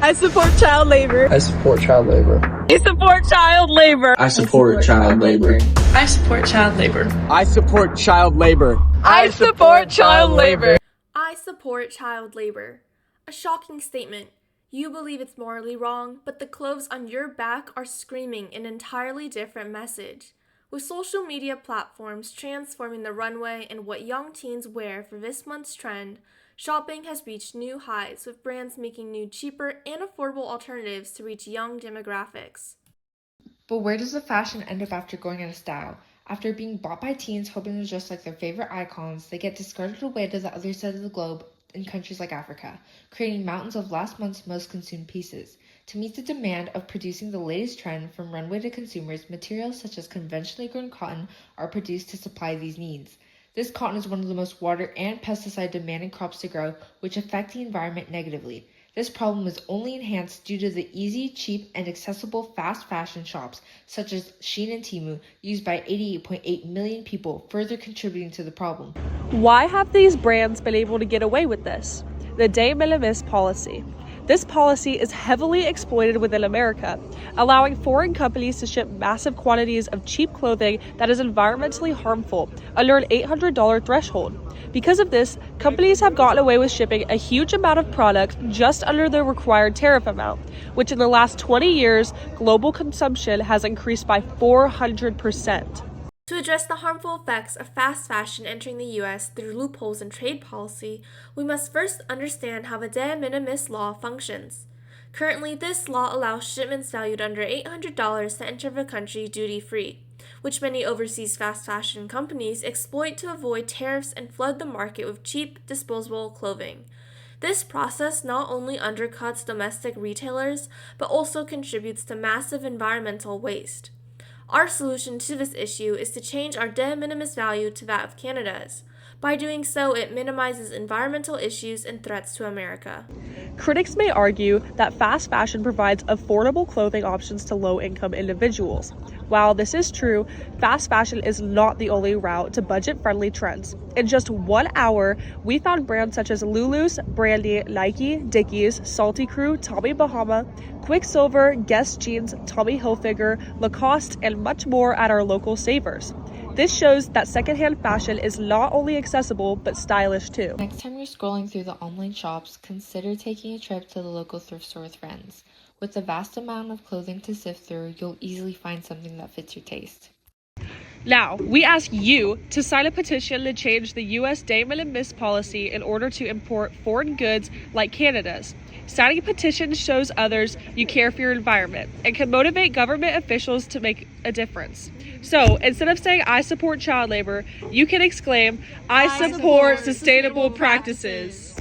I support child labor. I support child labor. I support child labor. I support child labor. I support child labor. I support child labor. I support child labor. I support child labor. A shocking statement. You believe it's morally wrong, but the clothes on your back are screaming an entirely different message. With social media platforms transforming the runway and what young teens wear for this month's trend, shopping has reached new heights with brands making new, cheaper, and affordable alternatives to reach young demographics. But where does the fashion end up after going out of style? After being bought by teens hoping to dress like their favorite icons, they get discarded away to the other side of the globe in countries like Africa, creating mountains of last month's most consumed pieces. To meet the demand of producing the latest trend from runway to consumers, materials such as conventionally grown cotton are produced to supply these needs. This cotton is one of the most water and pesticide demanding crops to grow, which affect the environment negatively. This problem is only enhanced due to the easy, cheap, and accessible fast fashion shops such as Shein and Temu, used by 88.8 million people, further contributing to the problem. Why have these brands been able to get away with this? The de minimis policy. This policy is heavily exploited within America, allowing foreign companies to ship massive quantities of cheap clothing that is environmentally harmful under an $800 threshold. Because of this, companies have gotten away with shipping a huge amount of product just under the required tariff amount, which in the last 20 years, global consumption has increased by 400%. To address the harmful effects of fast fashion entering the U.S. through loopholes in trade policy, we must first understand how the de minimis law functions. Currently, this law allows shipments valued under $800 to enter the country duty-free, which many overseas fast fashion companies exploit to avoid tariffs and flood the market with cheap, disposable clothing. This process not only undercuts domestic retailers, but also contributes to massive environmental waste. Our solution to this issue is to change our de minimis value to that of Canada's. By doing so, it minimizes environmental issues and threats to America. Critics may argue that fast fashion provides affordable clothing options to low-income individuals. While this is true, fast fashion is not the only route to budget-friendly trends. In just 1 hour, we found brands such as Lulu's, Brandy, Nike, Dickies, Salty Crew, Tommy Bahama, Quicksilver, Guess Jeans, Tommy Hilfiger, Lacoste, and much more at our local Savers. This shows that secondhand fashion is not only accessible, but stylish too. Next time you're scrolling through the online shops, consider taking a trip to the local thrift store with friends. With the vast amount of clothing to sift through, you'll easily find something that fits your taste. Now, we ask you to sign a petition to change the U.S. de minimis policy in order to import foreign goods like Canada's. Signing a petition shows others you care for your environment and can motivate government officials to make a difference. So, instead of saying, I support child labor, you can exclaim, I support sustainable practices.